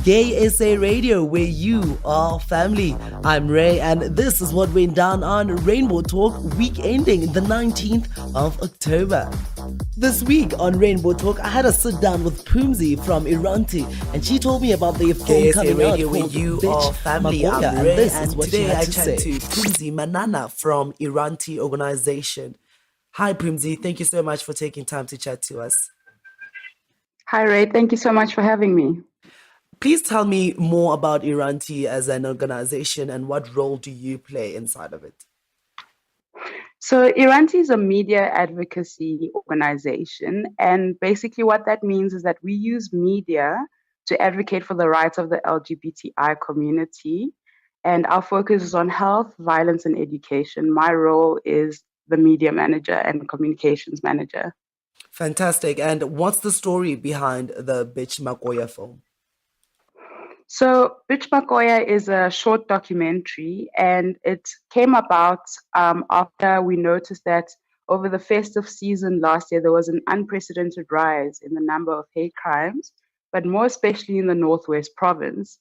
Gay SA Radio, where you are family. I'm Ray, and this is what went down on Rainbow Talk, week ending the 19th of October. This week on Rainbow Talk, I had a sit down with Pumzi from Iranti, and she told me about the film coming Radio out where called you Bitch are family. Makoya, I'm and Ray, this and is what she today had I to chat say. to Pumzi Manana from Iranti organization. Hi Pumzi, thank you so much for taking time to chat to us. Hi Ray, thank you so much for having me. Please tell me more about Iranti as an organization and what role do you play inside of it? So Iranti is a media advocacy organization, and basically what that means is that we use media to advocate for the rights of the LGBTI community, and our focus is on health, violence, and education. My role is the media manager and communications manager. Fantastic. And what's the story behind the Bitch Makoya film? So, Bitch Makoya is a short documentary, and it came about after we noticed that over the festive season last year, there was an unprecedented rise in the number of hate crimes, but more especially in the Northwest province.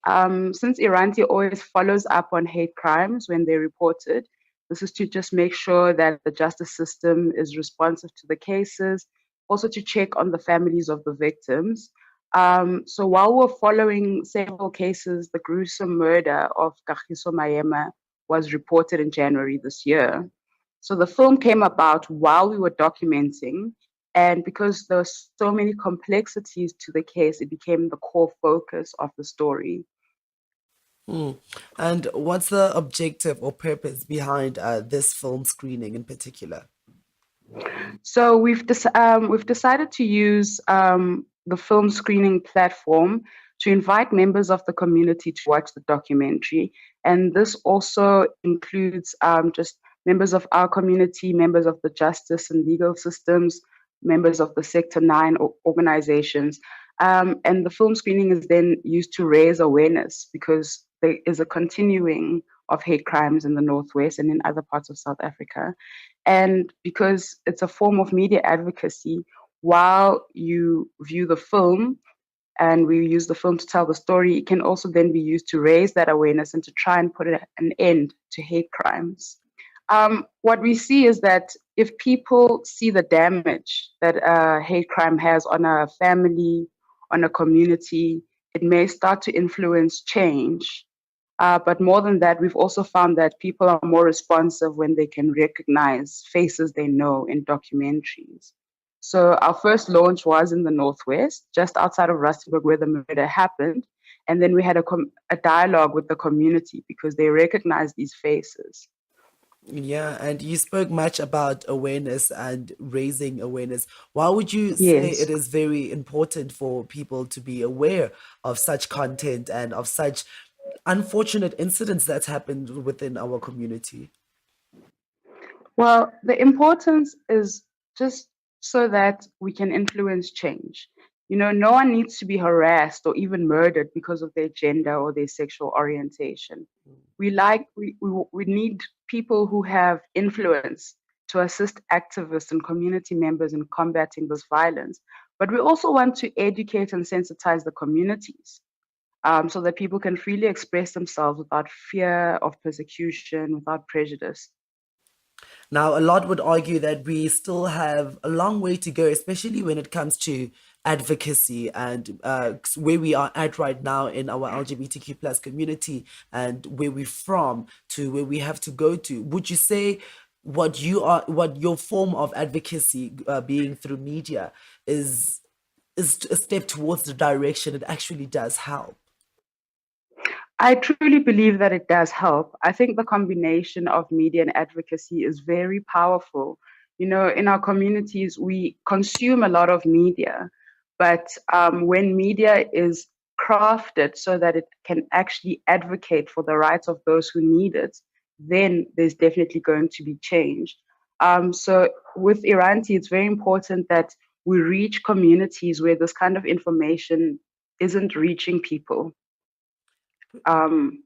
Since Iranti always follows up on hate crimes when they're reported, this is to just make sure that the justice system is responsive to the cases, also to check on the families of the victims. So while we're following several cases, the gruesome murder of Kagiso Maema was reported in January this year. So the film came about while we were documenting, and because there were so many complexities to the case, it became the core focus of the story. And what's the objective or purpose behind this film screening in particular? So we've decided to use the film screening platform to invite members of the community to watch the documentary, and this also includes just members of our community, members of the justice and legal systems, members of the Sector 9 organizations. And the film screening is then used to raise awareness because there is a continuing of hate crimes in the Northwest and in other parts of South Africa. And because it's a form of media advocacy, while you view the film and we use the film to tell the story, it can also then be used to raise that awareness and to try and put an end to hate crimes. What we see is that if people see the damage that a hate crime has on a family, on a community, it may start to influence change. But more than that, we've also found that people are more responsive when they can recognize faces they know in documentaries. So our first launch was in the Northwest, just outside of Rustenburg, where the murder happened. And then we had a dialogue with the community because they recognize these faces. Yeah, and you spoke much about awareness and raising awareness. Why would you say Yes. it is very important for people to be aware of such content and of such unfortunate incidents that's happened within our community? Well, the importance is just so that we can influence change. You know, no one needs to be harassed or even murdered because of their gender or their sexual orientation. We need people who have influence to assist activists and community members in combating this violence. But we also want to educate and sensitize the communities so that people can freely express themselves without fear of persecution, without prejudice. Now, a lot would argue that we still have a long way to go, especially when it comes to advocacy and where we are at right now in our LGBTQ plus community and where we're from to where we have to go to. Would you say what your form of advocacy, being through media, is a step towards the direction it actually does help? I truly believe that it does help. I think the combination of media and advocacy is very powerful. You know, in our communities, we consume a lot of media, but when media is crafted so that it can actually advocate for the rights of those who need it, then there's definitely going to be change. So with Iranti, it's very important that we reach communities where this kind of information isn't reaching people. Um,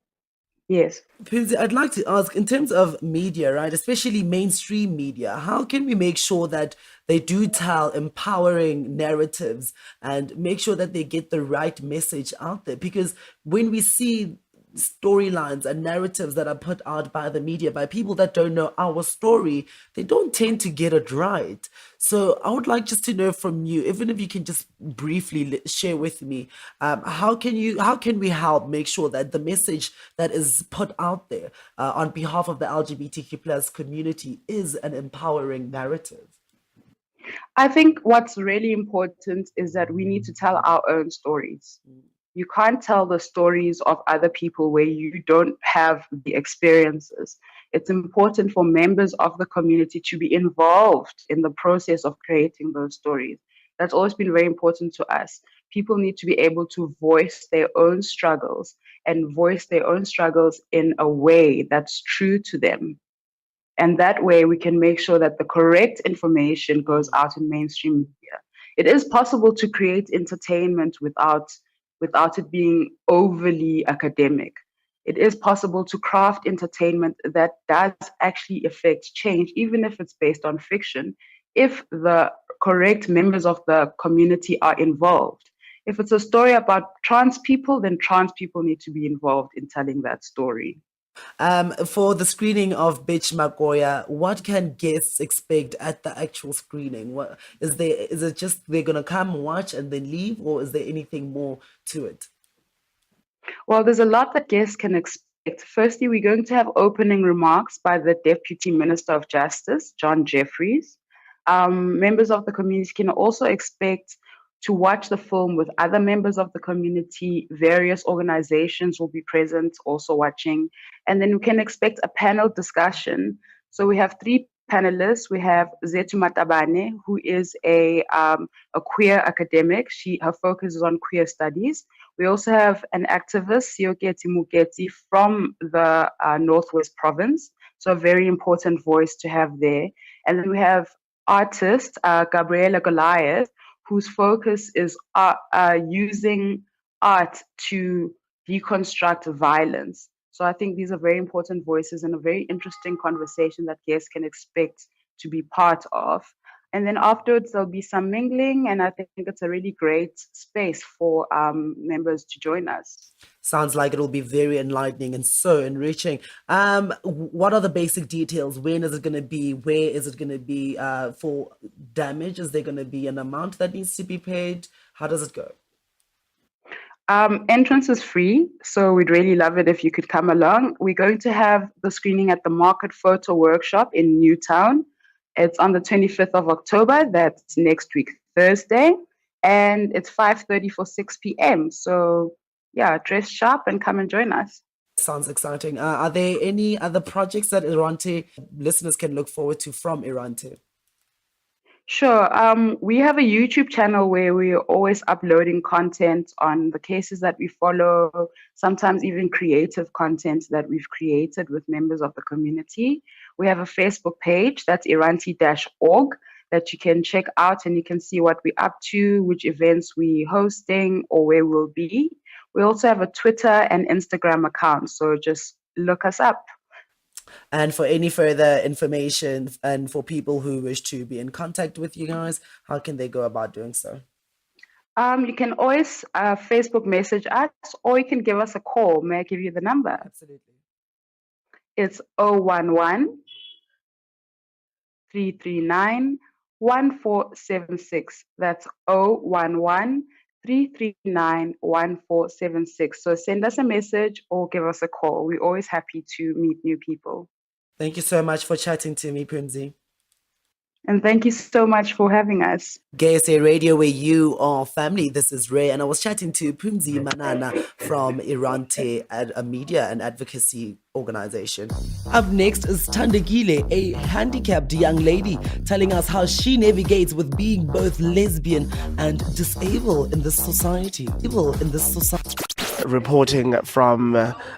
Yes. Pimsy, I'd like to ask, in terms of media, right, especially mainstream media, how can we make sure that they do tell empowering narratives and make sure that they get the right message out there? Because when we see storylines and narratives that are put out by the media, by people that don't know our story, they don't tend to get it right. So I would like just to know from you, even if you can just briefly share with me, how can we help make sure that the message that is put out there on behalf of the LGBTQ plus community is an empowering narrative? I think what's really important is that we need to tell our own stories. You can't tell the stories of other people where you don't have the experiences. It's important for members of the community to be involved in the process of creating those stories. That's always been very important to us. People need to be able to voice their own struggles and voice their own struggles in a way that's true to them. And that way we can make sure that the correct information goes out in mainstream media. It is possible to create entertainment without it being overly academic. It is possible to craft entertainment that does actually affect change, even if it's based on fiction, if the correct members of the community are involved. If it's a story about trans people, then trans people need to be involved in telling that story. For the screening of Bitch Magoya, what can guests expect at the actual screening? What is there? Is it just they're gonna come watch and then leave, or is there anything more to it? Well, there's a lot that guests can expect. Firstly, we're going to have opening remarks by the Deputy Minister of Justice, John Jeffries. Members of the community can also expect to watch the film with other members of the community. Various organizations will be present, also watching. And then we can expect a panel discussion. So we have three panelists. We have Zetu Matabane, who is a queer academic. Her focus is on queer studies. We also have an activist, Sioketi Muketi, from the Northwest Province. So a very important voice to have there. And then we have artist, Gabriela Goliath, whose focus is using art to deconstruct violence. So I think these are very important voices and a very interesting conversation that guests can expect to be part of. And then afterwards, there'll be some mingling, and I think it's a really great space for members to join us. Sounds like it'll be very enlightening and so enriching. What are the basic details? When is it going to be? Where is it going to be? For damage, is there going to be an amount that needs to be paid? How does it go? Entrance is free, so we'd really love it if you could come along. We're going to have the screening at the Market Photo Workshop in Newtown. It's on the 25th of October. That's next week, Thursday. And it's 5:30 for 6 p.m. So yeah, dress sharp and come and join us. Sounds exciting. Are there any other projects that Irante listeners can look forward to from Irante? Sure. We have a YouTube channel where we're always uploading content on the cases that we follow, sometimes even creative content that we've created with members of the community. We have a Facebook page, that's iranti-org, that you can check out and you can see what we're up to, which events we're hosting, or where we'll be. We also have a Twitter and Instagram account, so just look us up. And for any further information and for people who wish to be in contact with you guys, how can they go about doing so? You can always Facebook message us, or you can give us a call. May I give you the number? Absolutely. It's 011 339 1476. That's 011 339 1476. So send us a message or give us a call. We're always happy to meet new people. Thank you so much for chatting to me, Pumzi. And thank you so much for having us. GSA Radio, where you are family. This is Ray, and I was chatting to Pumzi Manana from Irante, a media and advocacy organization. Up next is Tandegile, a handicapped young lady, telling us how she navigates with being both lesbian and disabled in this society. Reporting from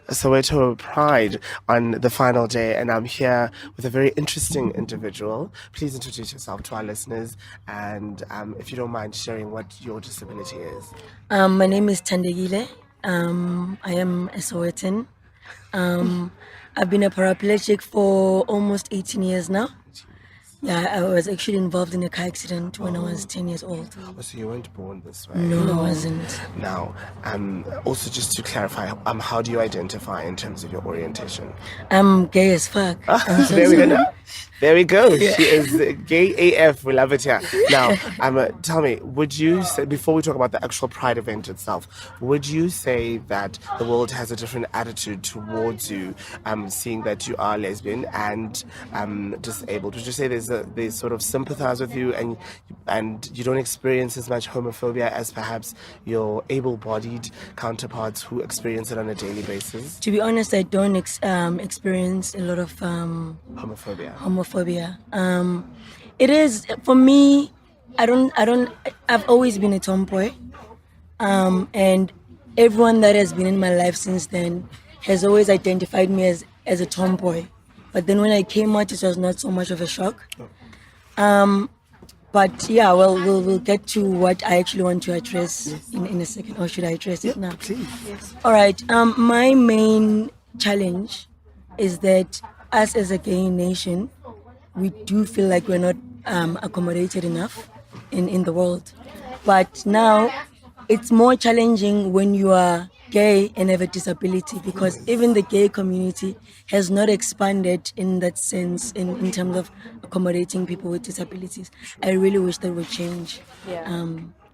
Soweto Pride on the final day, and I'm here with a very interesting individual. Please introduce yourself to our listeners, and if you don't mind sharing what your disability is. My name is Tandegile. I am a Sowetan. I've been a paraplegic for almost 18 years now. Yeah, I was actually involved in a car accident when I was 10 years old. Oh, so you weren't born this way? No, I wasn't. Now, also just to clarify, how do you identify in terms of your orientation? I'm gay as fuck. I'm so There we sorry. go. There we go. She is gay AF. We love it here. Now, tell me, would you say, before we talk about the actual Pride event itself, would you say that the world has a different attitude towards you, seeing that you are lesbian and disabled? Would you say they sort of sympathize with you and you don't experience as much homophobia as perhaps your able-bodied counterparts who experience it on a daily basis? To be honest, I don't experience a lot of Homophobia. It is for me. I've always been a tomboy, and everyone that has been in my life since then has always identified me as a tomboy. But then when I came out, it was not so much of a shock. But yeah, well, we'll get to what I actually want to address in a second. Or should I address it now? Please. Yes. All right. My main challenge is that us as a gay nation, we do feel like we're not accommodated enough in the world. But now it's more challenging when you are gay and have a disability, because even the gay community has not expanded in that sense in terms of accommodating people with disabilities. I really wish that would change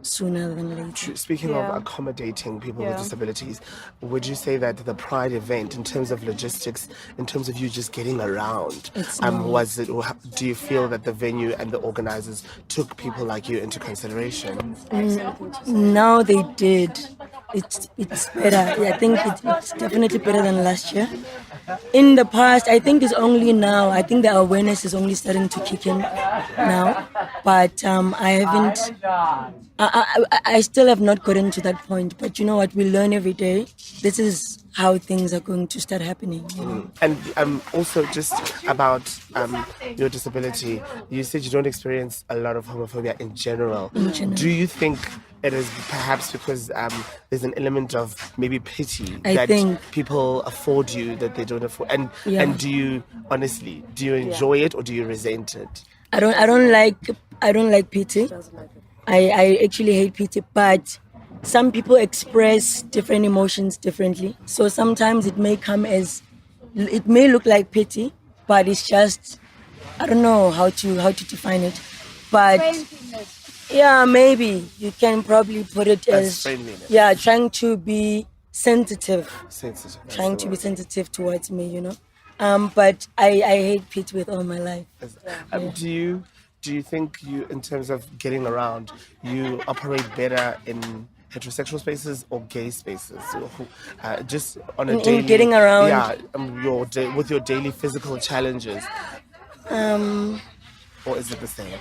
sooner than later. Speaking of accommodating people with disabilities, would you say that the Pride event, in terms of logistics, in terms of you just getting around, was it? Or do you feel that the venue and the organizers took people like you into consideration? Now they did. It's better. I think it's definitely better than last year. In the past, I think it's only now. I think the awareness is only starting to kick in now. But I haven't. I still have not gotten to that point. But you know what? We learn every day. This is how things are going to start happening. You know? And also just about your disability, you said you don't experience a lot of homophobia in general. Do you think it is perhaps because there's an element of maybe pity I that think people afford you that they don't afford? And do you enjoy it or do you resent it? I don't like pity. I actually hate pity, but some people express different emotions differently. So sometimes it may look like pity, but it's just, I don't know how to define it. But yeah, maybe you can probably put it as friendliness. Yeah, trying to be sensitive. Trying To be sensitive towards me, you know. But I hate pity with all my life. Do you think you, in terms of getting around, you operate better in heterosexual spaces or gay spaces? Just on a daily... In getting around? Yeah, with your daily physical challenges. Or is it the same?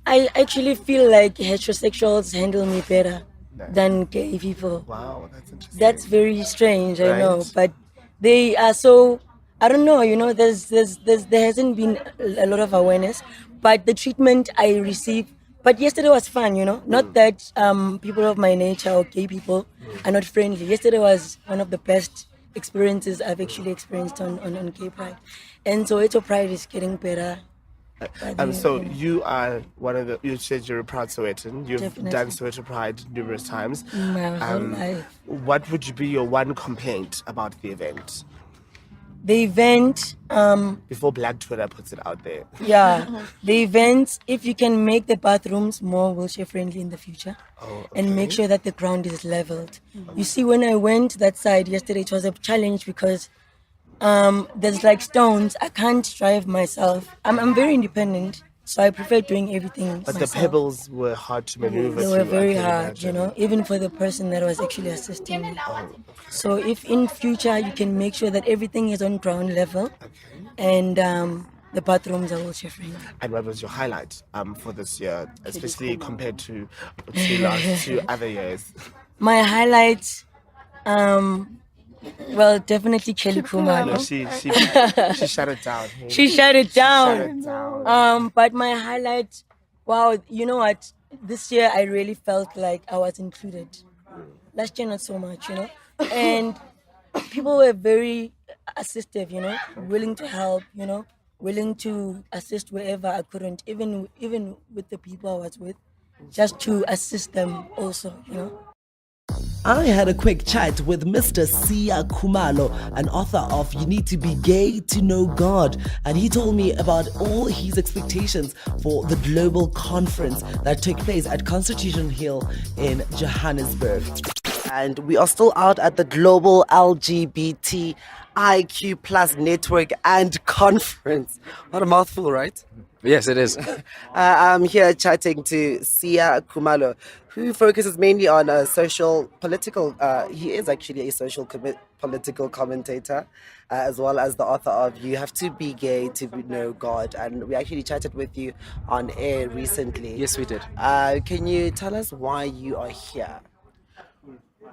I actually feel like heterosexuals handle me better than gay people. Wow, that's interesting. That's very strange, I know, but they are so... I don't know, you know, there hasn't been a lot of awareness, but the treatment I receive. But yesterday was fun, you know. Not that people of my nature or gay people are not friendly. Yesterday was one of the best experiences I've actually experienced on Gay Pride, and Soweto Pride is getting better. So you are one of the. You said you're a proud Sowetan. You've done Soweto Pride numerous times. My whole life. What would be your one complaint about the event? The event. Before Black Twitter puts it out there. Yeah, the event. If you can make the bathrooms more wheelchair friendly in the future, and make sure that the ground is leveled. You see, when I went that side yesterday, it was a challenge because there's like stones. I can't drive myself. I'm very independent, so I prefer doing everything But myself. the pebbles were hard to maneuver. They were very hard, you know, even for the person that was actually assisting me. So if in future you can make sure that everything is on ground level, and the bathrooms are wheelchair friendly. And what was your highlight for this year, especially compared to other years? My highlight, well, definitely Kelly Kuma. No, she shut it down. Hey. She shut it down. Shut it down. But my highlight, wow, you know what? This year I really felt like I was included. Last year not so much, you know. And people were very assistive, willing to help, willing to assist wherever I couldn't, even with the people I was with, just to assist them also. I had a quick chat with Mr. Sia Khumalo, an author of You Need to Be Gay to Know God, and he told me about all his expectations for the global conference that took place at Constitution Hill in Johannesburg. And we are still out at the Global LGBTIQ Plus Network and Conference. What a mouthful, right? Yes, it is. I'm here chatting to Sia Khumalo, who focuses mainly on he is actually a political commentator, as well as the author of You Have to Be Gay to Know God. And we actually chatted with you on air recently. Yes, we did. Can you tell us why you are here?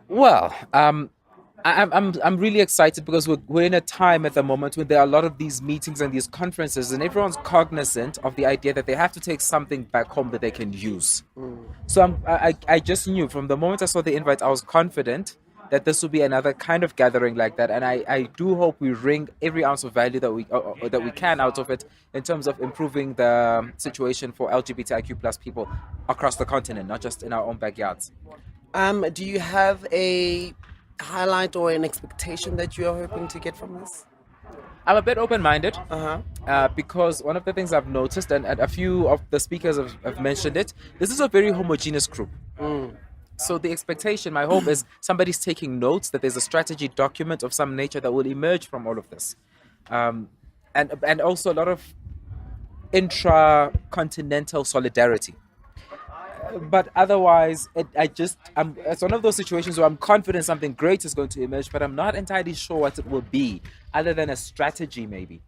Well, I'm really excited because we're in a time at the moment when there are a lot of these meetings and these conferences, and everyone's cognizant of the idea that they have to take something back home that they can use. So I just knew from the moment I saw the invite, I was confident that this will be another kind of gathering like that, and I do hope we wring every ounce of value that we can out of it in terms of improving the situation for LGBTIQ plus people across the continent, not just in our own backyards. Do you have a highlight or an expectation that you are hoping to get from this? I'm a bit open-minded because one of the things I've noticed, and a few of the speakers have mentioned it, this is a very homogeneous group. So the expectation, my hope is somebody's taking notes, that there's a strategy document of some nature that will emerge from all of this. And also a lot of intra-continental solidarity. But otherwise, it's one of those situations where I'm confident something great is going to emerge, but I'm not entirely sure what it will be, other than a strategy maybe.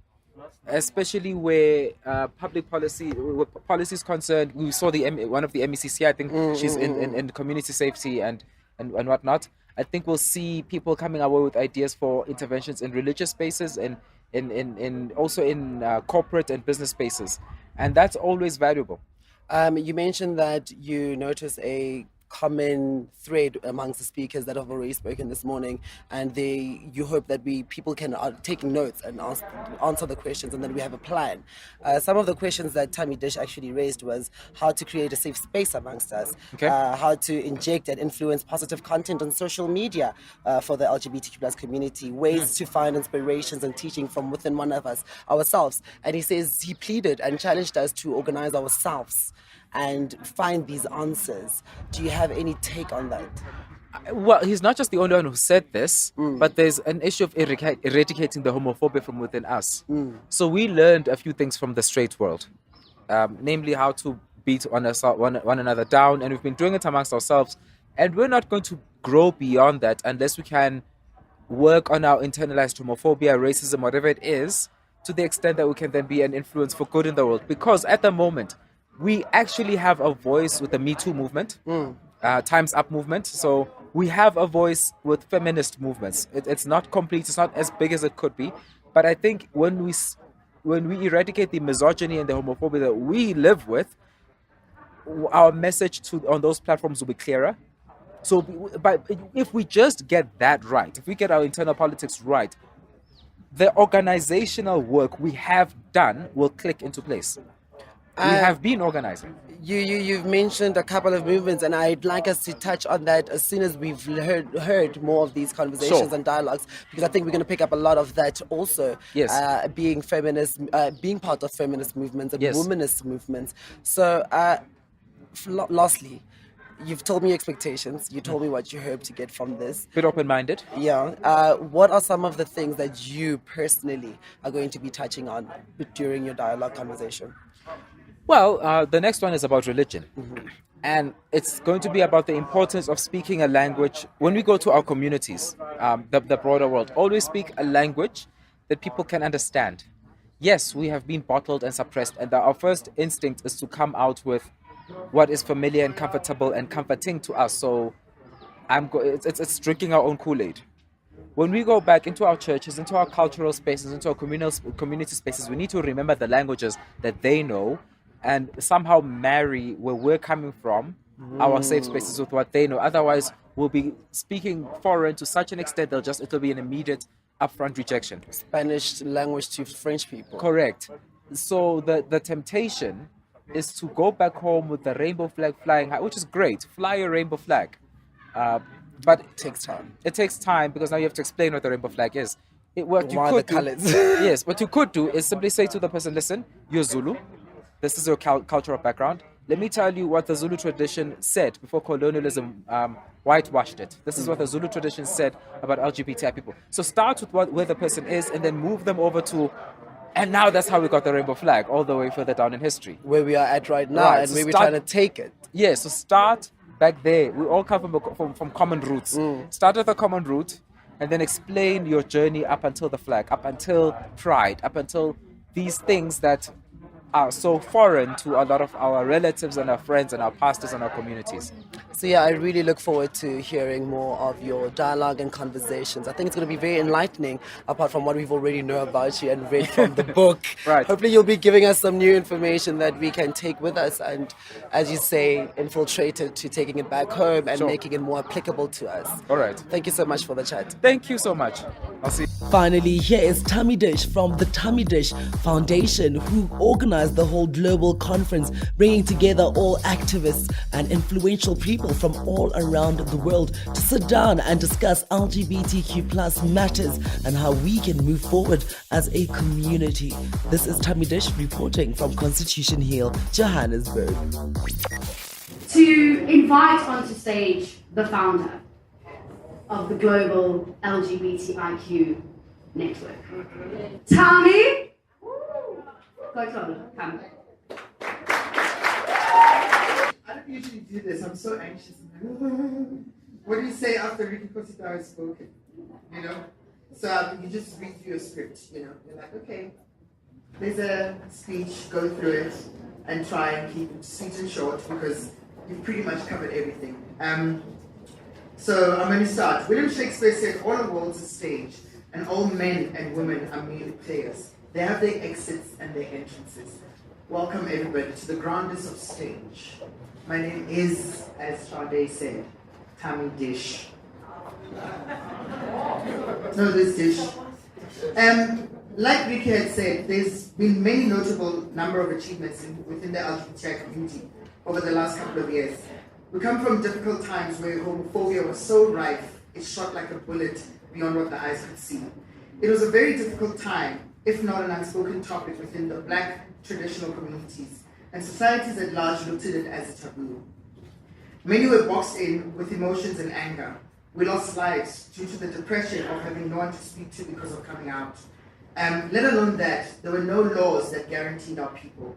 Especially where public policy is concerned. We saw one of the MECC, I think she's in community safety and whatnot. I think we'll see people coming away with ideas for interventions in religious spaces and also in corporate and business spaces. And that's always valuable. You mentioned that you noticed a common thread amongst the speakers that have already spoken this morning, and you hope that people can take notes and answer the questions, and then we have a plan. Some of the questions that Thami Dish actually raised was how to create a safe space amongst us, how to inject and influence positive content on social media for the LGBTQ plus community, ways to find inspirations and teaching from within one of us ourselves. And he says he pleaded and challenged us to organize ourselves and find these answers. Do you have any take on that? Well, he's not just the only one who said this, but there's an issue of eradicating the homophobia from within us. So we learned a few things from the straight world, namely how to beat one another down, and we've been doing it amongst ourselves, and we're not going to grow beyond that unless we can work on our internalized homophobia, racism, whatever it is, to the extent that we can then be an influence for good in the world. Because at the moment, we actually have a voice with the Me Too movement, Time's Up movement. So we have a voice with feminist movements. It's not complete, it's not as big as it could be. But I think when we eradicate the misogyny and the homophobia that we live with, our message on those platforms will be clearer. So but if we just get that right, if we get our internal politics right, the organizational work we have done will click into place. We have been organizing. You've mentioned a couple of movements, and I'd like us to touch on that as soon as we've heard more of these conversations and dialogues, because I think we're going to pick up a lot of that also. Yes. Being feminist, being part of feminist movements and womanist movements. So, lastly, you've told me your expectations. You told me what you hope to get from this. Bit open-minded. Yeah. What are some of the things that you personally are going to be touching on during your dialogue conversation? Well, the next one is about religion. And it's going to be about the importance of speaking a language. When we go to our communities, the broader world, always speak a language that people can understand. Yes, we have been bottled and suppressed, and our first instinct is to come out with what is familiar and comfortable and comforting to us. So it's drinking our own Kool-Aid. When we go back into our churches, into our cultural spaces, into our community spaces, we need to remember the languages that they know and somehow marry where we're coming from, our safe spaces, with what they know. Otherwise, will be speaking foreign to such an extent it'll be an immediate upfront rejection. Spanish language to French people. Correct. So the temptation is to go back home with the rainbow flag flying high, which is great. Fly a rainbow flag. But it takes time. It takes time because now you have to explain what the rainbow flag is. Why the colors? Yes, what you could do is simply say to the person, listen, you're Zulu. This is your cultural background. Let me tell you what the Zulu tradition said before colonialism whitewashed it. This is what the Zulu tradition said about LGBTI people. So start with where the person is and then move them over to, and now that's how we got the rainbow flag, all the way further down in history. Where we are at right now, and where we're trying to take it. Yeah, so start back there. We all come from common roots. Start at the common root and then explain your journey up until the flag, up until pride, up until these things that are so foreign to a lot of our relatives and our friends and our pastors and our communities. So yeah, I really look forward to hearing more of your dialogue and conversations. I think it's going to be very enlightening, apart from what we've already know about you and read from the book. Right. Hopefully you'll be giving us some new information that we can take with us and, as you say, infiltrate it to taking it back home and making it more applicable to us. All right. Thank you so much for the chat. Thank you so much. I'll see you. Finally, here is Thami Dish from the Thami Dish Foundation, who organized the whole global conference, bringing together all activists and influential people from all around the world to sit down and discuss LGBTQ plus matters and how we can move forward as a community. This is Thami Dish reporting from Constitution Hill, Johannesburg. To invite onto stage the founder of the global LGBTIQ network. Thami, go closer, come. I don't usually do this. I'm so anxious. What do you say after Ricky Kosita has spoken? You know? So you just read through your script, you know? You're like, okay, there's a speech, go through it, and try and keep it sweet and short because you've pretty much covered everything. So I'm going to start. William Shakespeare said, all the world's a stage, and all men and women are merely players. They have their exits and their entrances. Welcome everybody to the grandest of stage. My name is, as Sade said, Thami Dish. No, this dish. Like Ricky had said, there's been many notable number of achievements within the LGBTI community over the last couple of years. We come from difficult times where homophobia was so rife, it shot like a bullet beyond what the eyes could see. It was a very difficult time, if not an unspoken topic within the Black traditional communities, and societies at large looked at it as a taboo. Many were boxed in with emotions and anger. We lost lives due to the depression of having no one to speak to because of coming out. Let alone that, there were no laws that guaranteed our people.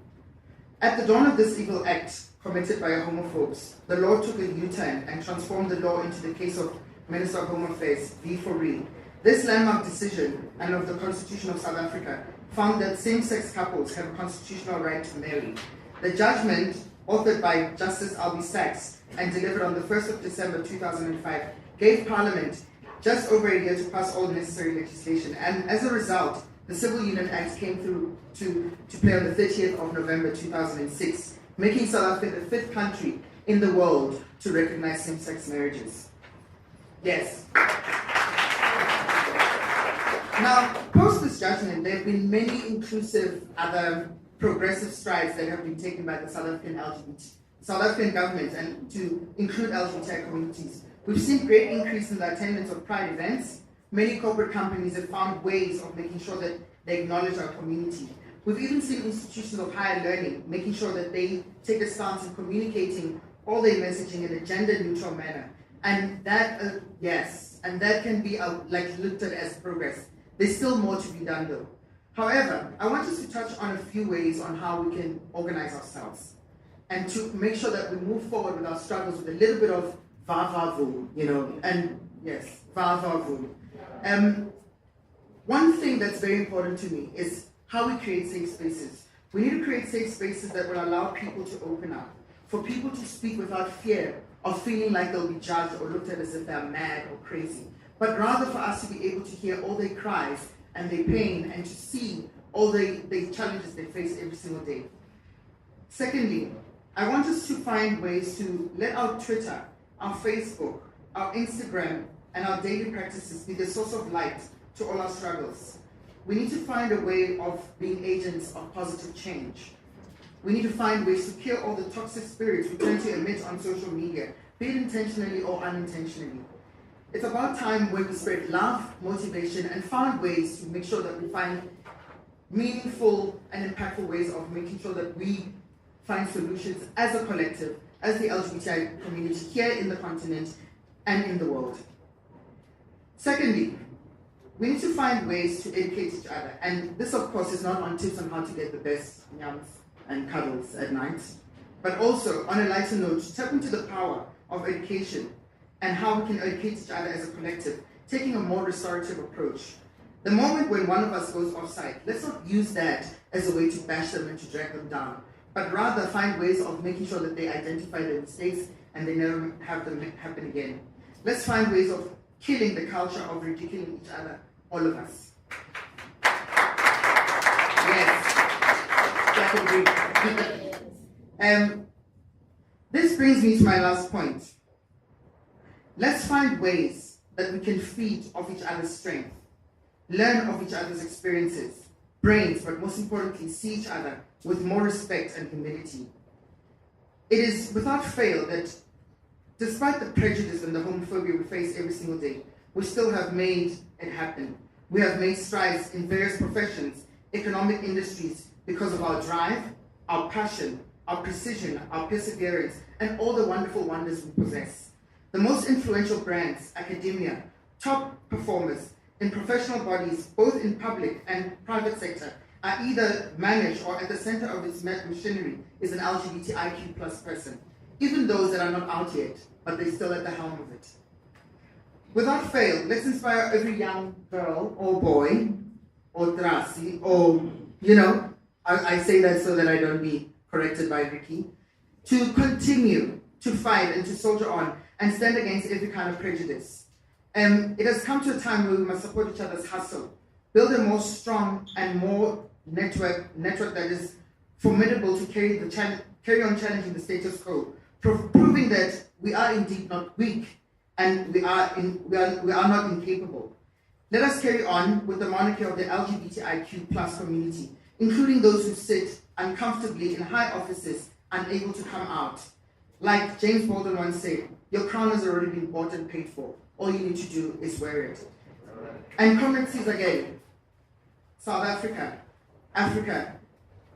At the dawn of this evil act committed by homophobes, the law took a U-turn and transformed the law into the case of Minister of Home Affairs, V. Fourie. This landmark decision, and of the Constitution of South Africa, found that same-sex couples have a constitutional right to marry. The judgment, authored by Justice Albie Sachs and delivered on the 1st of December 2005, gave Parliament just over a year to pass all necessary legislation, and as a result, the Civil Union Act came through to play on the 30th of November 2006, making South Africa the 5th country in the world to recognize same-sex marriages. Yes. Now, post this judgment, there have been many inclusive other progressive strides that have been taken by the South African government and to include LGBTI communities. We've seen great increase in the attendance of Pride events. Many corporate companies have found ways of making sure that they acknowledge our community. We've even seen institutions of higher learning making sure that they take a stance in communicating all their messaging in a gender-neutral manner. And that, and that can be looked at as progress. There's still more to be done though. However, I want us to touch on a few ways on how we can organize ourselves and to make sure that we move forward with our struggles with a little bit of va-va-vu, and yes, va-va-vu. One thing that's very important to me is how we create safe spaces. We need to create safe spaces that will allow people to open up, for people to speak without fear of feeling like they'll be judged or looked at as if they're mad or crazy, but rather for us to be able to hear all their cries and their pain and to see all the challenges they face every single day. Secondly, I want us to find ways to let our Twitter, our Facebook, our Instagram, and our daily practices be the source of light to all our struggles. We need to find a way of being agents of positive change. We need to find ways to kill all the toxic spirits we tend to emit on social media, be it intentionally or unintentionally. It's about time where we spread love, motivation, and find ways to make sure that we find meaningful and impactful ways of making sure that we find solutions as a collective, as the LGBTI community here in the continent and in the world. Secondly, we need to find ways to educate each other. And this, of course, is not on tips on how to get the best yums and cuddles at night, but also, on a lighter note, to tap into the power of education and how we can educate each other as a collective, taking a more restorative approach. The moment when one of us goes offside, let's not use that as a way to bash them and to drag them down, but rather find ways of making sure that they identify their mistakes and they never have them happen again. Let's find ways of killing the culture of ridiculing each other, all of us. Yes, I agree. This brings me to my last point. Let's find ways that we can feed off each other's strength, learn of each other's experiences, brains, but most importantly, see each other with more respect and humility. It is without fail that despite the prejudice and the homophobia we face every single day, we still have made it happen. We have made strides in various professions, economic industries, because of our drive, our passion, our precision, our perseverance, and all the wonderful wonders we possess. The most influential brands, academia, top performers in professional bodies, both in public and private sector, are either managed or at the center of its machinery is an LGBTIQ plus person. Even those that are not out yet, but they're still at the helm of it. Without fail, let's inspire every young girl or boy or drasi or, I say that so that I don't be corrected by Ricky, to continue to fight and to soldier on and stand against every kind of prejudice. It has come to a time where we must support each other's hustle, build a more strong and more network that is formidable to carry on challenging the status quo, proving that we are indeed not weak and we are not incapable. Let us carry on with the monarchy of the LGBTIQ plus community, including those who sit uncomfortably in high offices, unable to come out. Like James Baldwin once said, your crown has already been bought and paid for. All you need to do is wear it. And Comrade Caesar Gay, South Africa, Africa,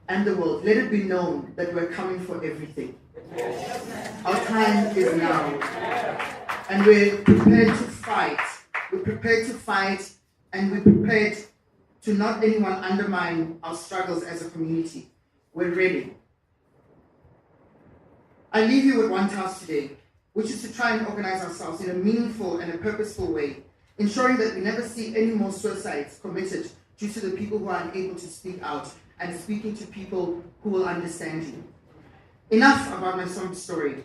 and the world, let it be known that we're coming for everything. Our time is now. And we're prepared to fight. We're prepared to fight, and we're prepared to not anyone undermine our struggles as a community. We're ready. I leave you with one task today, which is to try and organize ourselves in a meaningful and a purposeful way, ensuring that we never see any more suicides committed due to the people who are unable to speak out and speaking to people who will understand you. Enough about my song story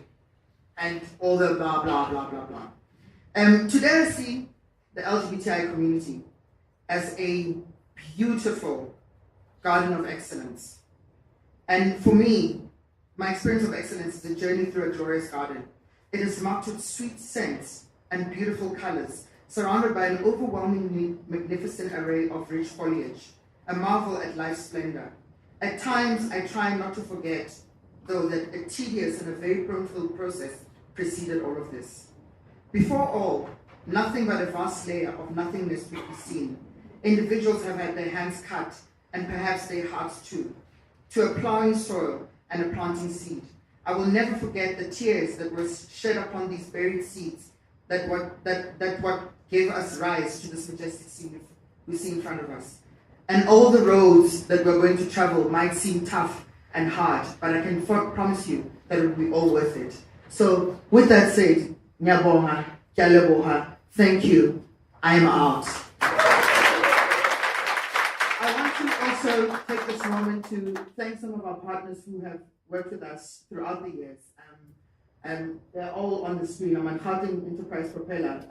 and all the blah, blah, blah, blah, blah. Today I see the LGBTI community as a beautiful garden of excellence. And for me, my experience of excellence is a journey through a glorious garden. It is marked with sweet scents and beautiful colors, surrounded by an overwhelmingly magnificent array of rich foliage, a marvel at life's splendor. At times, I try not to forget, though, that a tedious and a very painful process preceded all of this. Before all, nothing but a vast layer of nothingness could be seen. Individuals have had their hands cut, and perhaps their hearts too, to a plowing soil and a planting seed. I will never forget the tears that were shed upon these buried seeds, that what gave us rise to this majestic scene we see in front of us. And all the roads that we're going to travel might seem tough and hard, but I can promise you that it will be all worth it. So with that said, Nyabonga, Kyaleboha, thank you, I am out. I want to also take this moment to thank some of our partners who have worked with us throughout the years. And they're all on the screen. I'm on Gauteng Enterprise Propeller,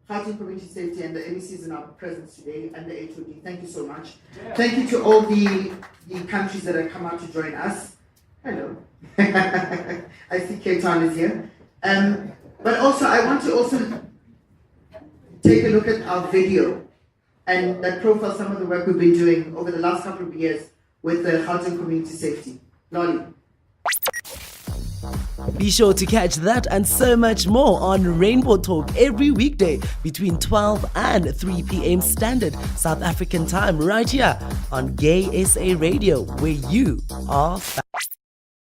Gauteng Community Safety, and the MECs in our presence today, and the HOD. Thank you so much. Yeah. Thank you to all the countries that have come out to join us. Hello. I see Cape Town is here. But also, I want to also take a look at our video and that profile some of the work we've been doing over the last couple of years with the Gauteng community safety. Lolly. Be sure to catch that and so much more on Rainbow Talk every weekday between 12 and 3 p.m. Standard South African Time right here on Gay SA Radio, where you are